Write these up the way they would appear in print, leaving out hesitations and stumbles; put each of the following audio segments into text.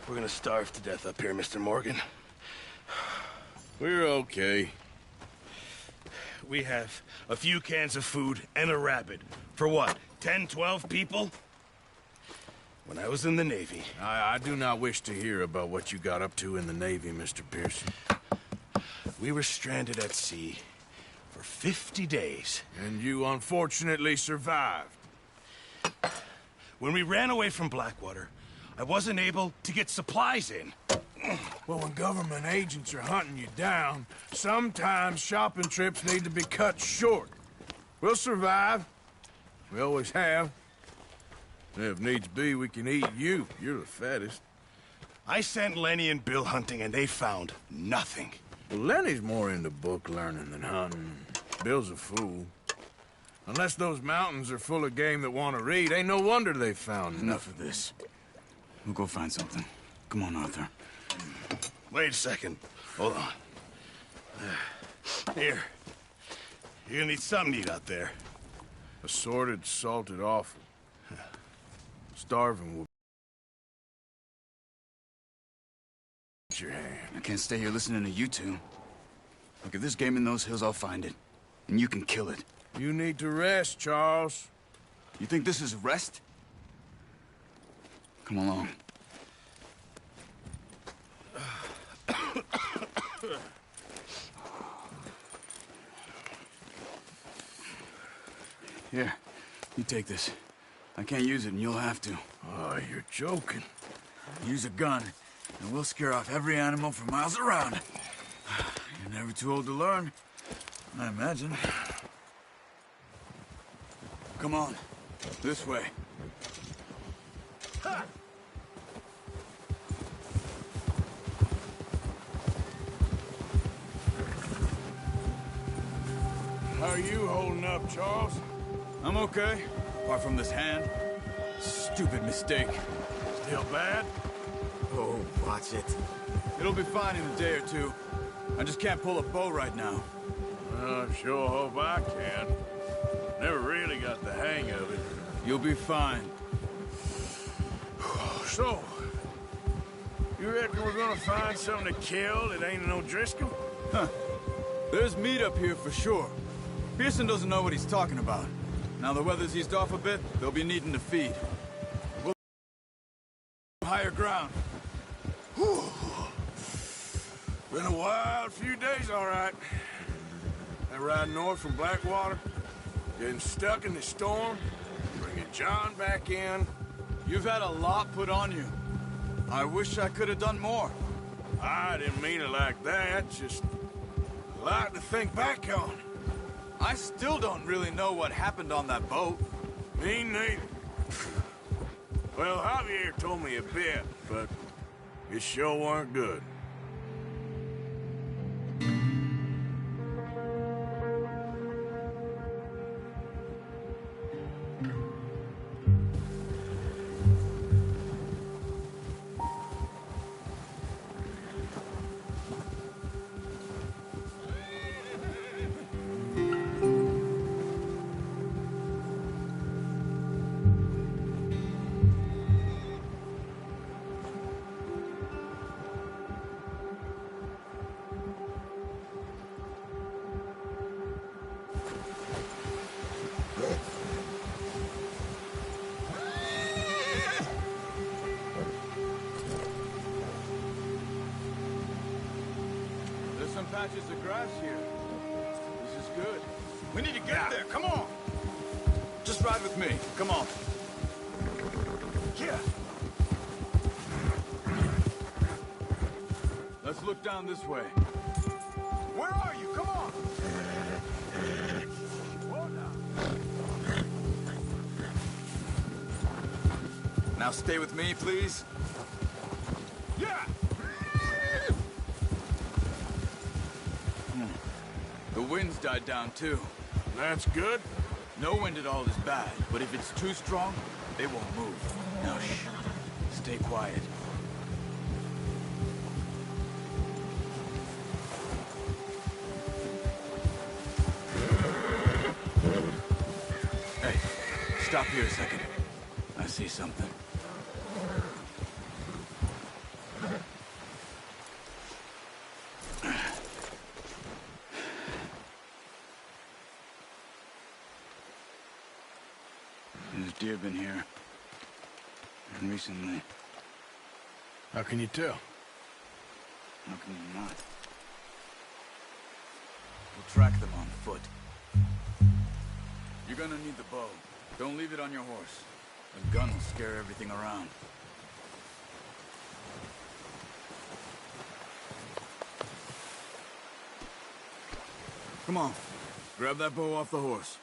We're gonna starve to death up here, Mr. Morgan. We're okay. We have a few cans of food and a rabbit. For what, 10, 12 people? When I was in the Navy... I do not wish to hear about what you got up to in the Navy, Mr. Pearson. We were stranded at sea for 50 days. And you unfortunately survived. When we ran away from Blackwater, I wasn't able to get supplies in. Well, when government agents are hunting you down, sometimes shopping trips need to be cut short. We'll survive. We always have. And if needs be, we can eat you. You're the fattest. I sent Lenny and Bill hunting, and they found nothing. Well, Lenny's more into book learning than hunting. Bill's a fool. Unless those mountains are full of game that want to read, ain't no wonder they found Enough of this. We'll go find something. Come on, Arthur. Wait a second. Hold on. Here. You're gonna need something to eat out there. Assorted, salted offal. Starving will... your hand. I can't stay here listening to you two. Look, if there's game in those hills, I'll find it. And you can kill it. You need to rest, Charles. You think this is rest? Come along. Here, you take this. I can't use it, and you'll have to. Oh, you're joking. Use a gun, and we'll scare off every animal for miles around. You're never too old to learn, I imagine. Come on, this way. Ha! How are you holding up, Charles? I'm okay, apart from this hand. Stupid mistake. Still bad? Oh, watch it. It'll be fine in a day or two. I just can't pull a bow right now. I sure hope I can. Never really got the hang of it. You'll be fine. So, you reckon we're gonna find something to kill that ain't no Driscoll? Huh. There's meat up here for sure. Pearson doesn't know what he's talking about. Now the weather's eased off a bit, they'll be needing to feed. We'll higher ground. Whew. Been a wild few days, all right. That ride north from Blackwater, getting stuck in the storm, bringing John back in. You've had a lot put on you. I wish I could have done more. I didn't mean it like that, just a lot to think back on. I still don't really know what happened on that boat. Me neither. Well, Javier told me a bit, but it sure weren't good. Patches of grass here. This is good. We need to get there. Come on. Just ride with me. Come on. Yeah. Let's look down this way. Where are you? Come on. Whoa now. Now stay with me, please. Yeah. The wind's died down, too. That's good. No wind at all is bad, but if it's too strong, they won't move. Now, shh. Stay quiet. Hey, stop here a second. I see something. There's deer been here. And recently. How can you tell? How can you not? We'll track them on foot. You're gonna need the bow. Don't leave it on your horse. A gun will scare everything around. Come on. Grab that bow off the horse.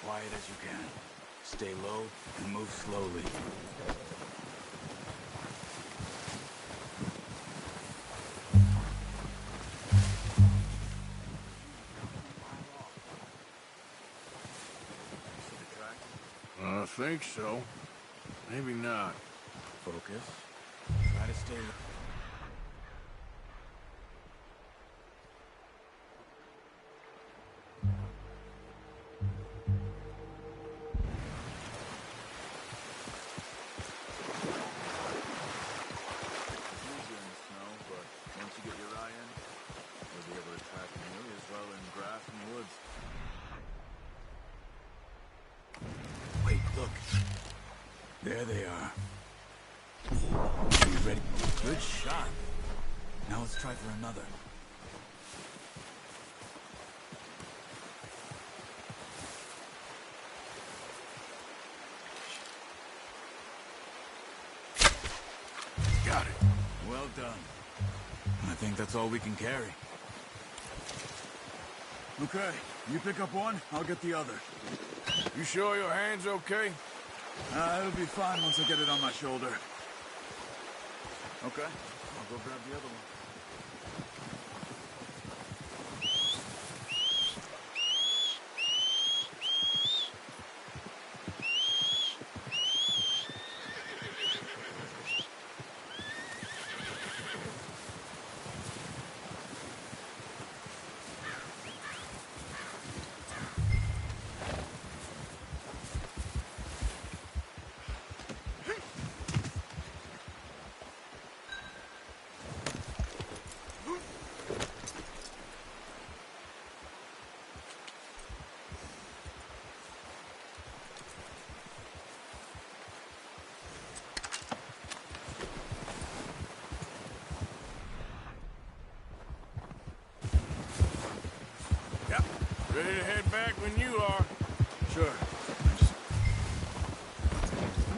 Quiet as you can. Stay low and move slowly. I think so. Maybe not. Focus. Try to stay... Wait, look. There they are. Are you ready? Good shot. Now let's try for another. Got it. Well done. I think that's all we can carry. Okay, you pick up one, I'll get the other. You sure your hand's okay? It'll be fine once I get it on my shoulder. Okay, I'll go grab the other one. Ready to head back when you are. Sure.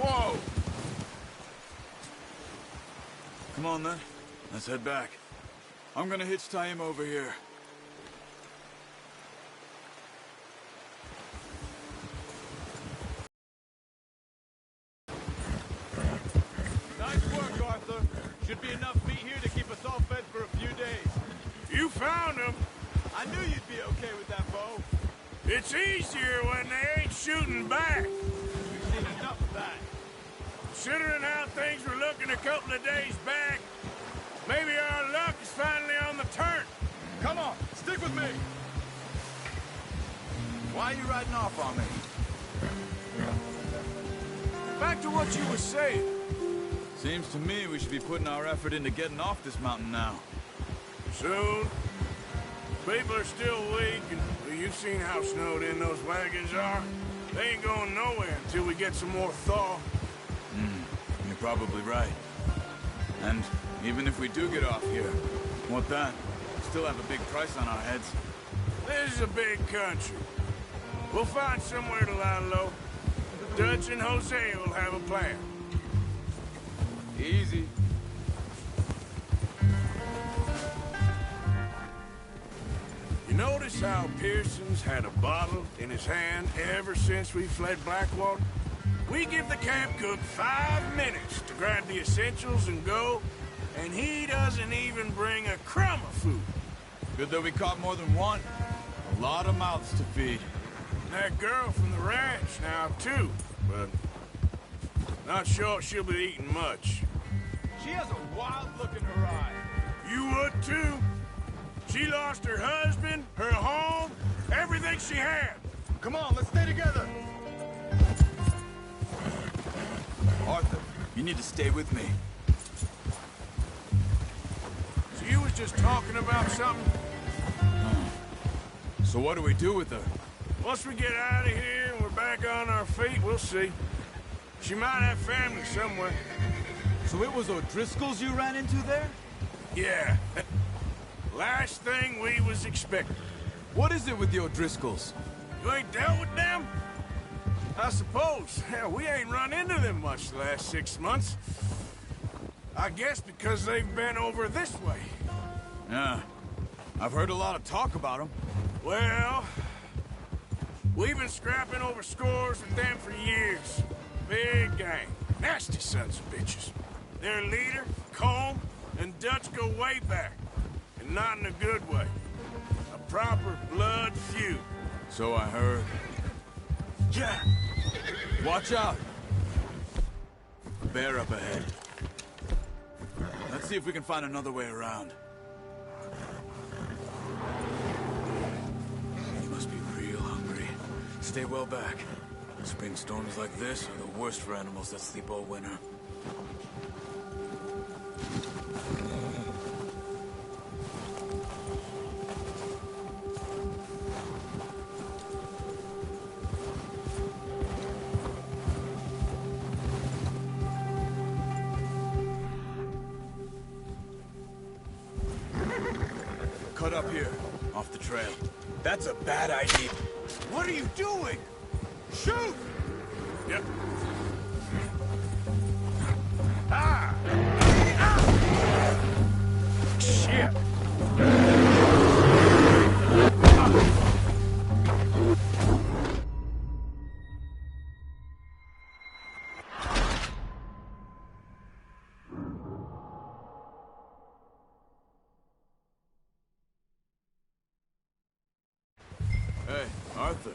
Whoa! Come on then, let's head back. I'm gonna hitch tie him over here. Nice work, Arthur. Should be enough meat here to keep us all fed for a few days. You found him! I knew you'd be okay with that bow. It's easier when they ain't shooting back. We've seen enough of that. Considering how things were looking a couple of days back, maybe our luck is finally on the turn. Come on, stick with me. Why are you riding off on me? Back to what you were saying. Seems to me we should be putting our effort into getting off this mountain now. Soon. People are still weak, and well, you've seen how snowed in those wagons are. They ain't going nowhere until we get some more thaw. You're probably right. And even if we do get off here, what then? Still have a big price on our heads. This is a big country. We'll find somewhere to lie low. Dutch and Hosea will have a plan. Easy. You notice how Pearson's had a bottle in his hand ever since we fled Blackwater? We give the camp cook 5 minutes to grab the essentials and go, and he doesn't even bring a crumb of food. Good that we caught more than one. A lot of mouths to feed. That girl from the ranch now, too, but not sure she'll be eating much. She has a wild look in her eye. You would, too. She lost her husband, her home, everything she had. Come on, let's stay together. Arthur, you need to stay with me. So you was just talking about something? So what do we do with her? Once we get out of here and we're back on our feet, we'll see. She might have family somewhere. So it was O'Driscoll's you ran into there? Yeah. Last thing we was expecting. What is it with the O'Driscolls? You ain't dealt with them? I suppose. Hell, we ain't run into them much the last 6 months. I guess because they've been over this way. Yeah. I've heard a lot of talk about them. Well, we've been scrapping over scores with them for years. Big gang. Nasty sons of bitches. Their leader, Colm, and Dutch go way back. And not in a good way. A proper blood feud. So I heard. Yeah. Watch out! Bear up ahead. Let's see if we can find another way around. You must be real hungry. Stay well back. Spring storms like this are the worst for animals that sleep all winter. Cut up here, off the trail. That's a bad idea. What are you doing? Shoot! Yep. Ah! Ah! Shit! Hey, Arthur.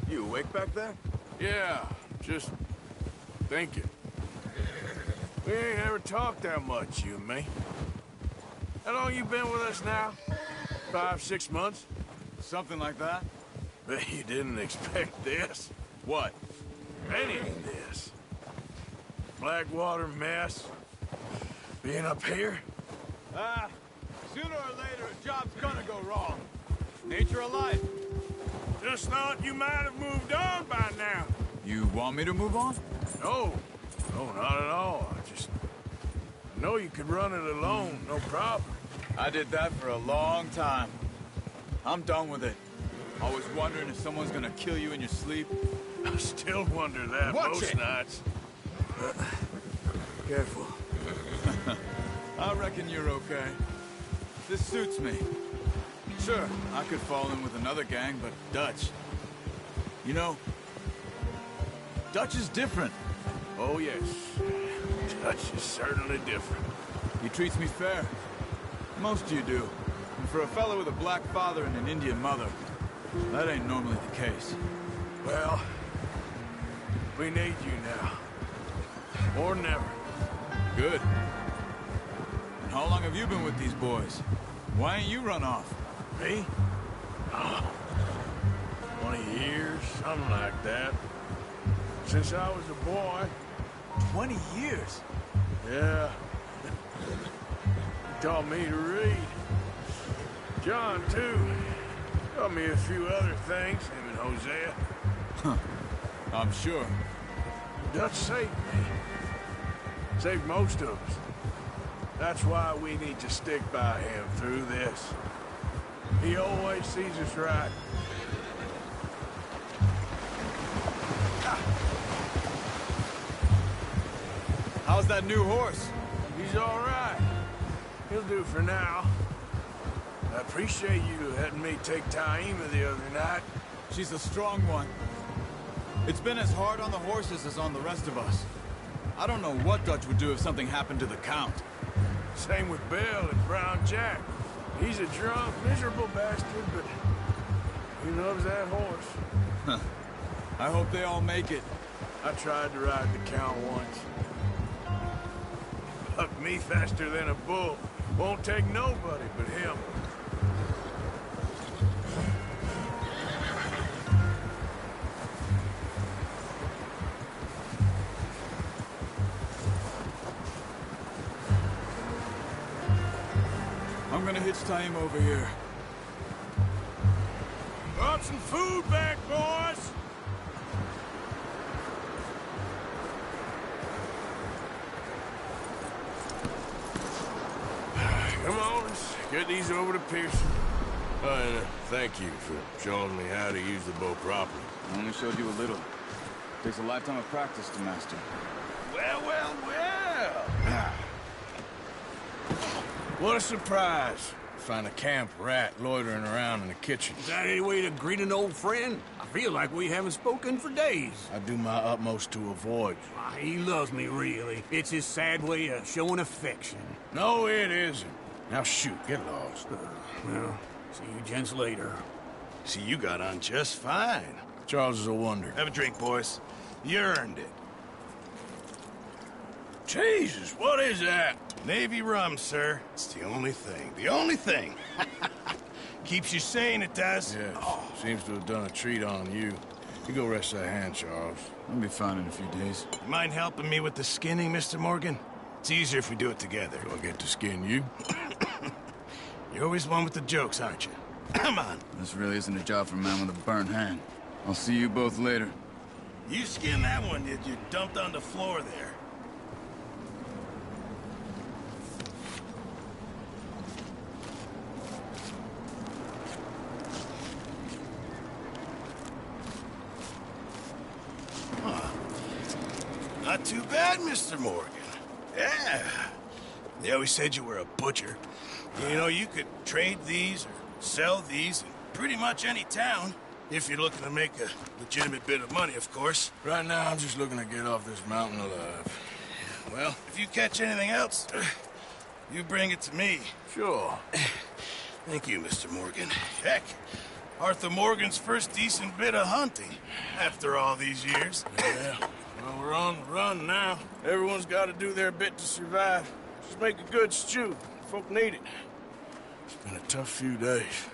You awake back there? Yeah, just thinking. We ain't ever talked that much, you and me. How long you been with us now? 5, 6 months? Something like that? Bet you didn't expect this. What? Any of this. Blackwater mess. Being up here. Sooner or later, a job's gonna go wrong. Nature of life. Just thought you might have moved on by now. You want me to move on? No. No, not at all. I know you could run it alone, no problem. I did that for a long time. I'm done with it. Always wondering if someone's gonna kill you in your sleep. I still wonder that Watch most it. nights. Careful. I reckon you're okay. This suits me. Sure, I could fall in with another gang, but Dutch... You know, Dutch is different. Oh, yes. Dutch is certainly different. He treats me fair. Most of you do. And for a fellow with a black father and an Indian mother, that ain't normally the case. Well, we need you now. More than ever. Good. And how long have you been with these boys? Why ain't you run off? Me? Oh, 20 years, something like that. Since I was a boy. 20 years? Yeah. He taught me to read. John, too. Taught me a few other things, him and Hosea. I'm sure. Dutch saved me. Saved most of us. That's why we need to stick by him through this. He always sees us right. How's that new horse? He's all right. He'll do for now. I appreciate you letting me take Taima the other night. She's a strong one. It's been as hard on the horses as on the rest of us. I don't know what Dutch would do if something happened to the Count. Same with Bill and Brown Jack. He's a drunk, miserable bastard, but he loves that horse. I hope they all make it. I tried to ride the Count once. Bucked me faster than a bull. Won't take nobody but him. I'm gonna hitch Taima over here. Brought some food back, boys! Come on, let's get these over to Pearson. And thank you for showing me how to use the bow properly. I only showed you a little. Takes a lifetime of practice to master. Well, well, well! What a surprise. Find a camp rat loitering around in the kitchen. Is that any way to greet an old friend? I feel like we haven't spoken for days. I do my utmost to avoid you. Ah, he loves me, really. It's his sad way of showing affection. No, it isn't. Now shoot, get lost. Well, see you gents later. See, you got on just fine. Charles is a wonder. Have a drink, boys. You earned it. Jesus, what is that? Navy rum, sir. It's the only thing. The only thing. Keeps you sane, it does. Yes, seems to have done a treat on you. You go rest that hand, Charles. I'll be fine in a few days. You mind helping me with the skinning, Mr. Morgan? It's easier if we do it together. Do I get to skin you? You're always one with the jokes, aren't you? Come on. This really isn't a job for a man with a burnt hand. I'll see you both later. You skinned that one, did you? Dumped on the floor there. Not too bad, Mr. Morgan. Yeah. They always said you were a butcher. You know, you could trade these or sell these in pretty much any town. If you're looking to make a legitimate bit of money, of course. Right now, I'm just looking to get off this mountain alive. Well, if you catch anything else, you bring it to me. Sure. Thank you, Mr. Morgan. Heck, Arthur Morgan's first decent bit of hunting after all these years. Yeah. Well, we're on the run now. Everyone's got to do their bit to survive. Just make a good stew. Folk need it. It's been a tough few days.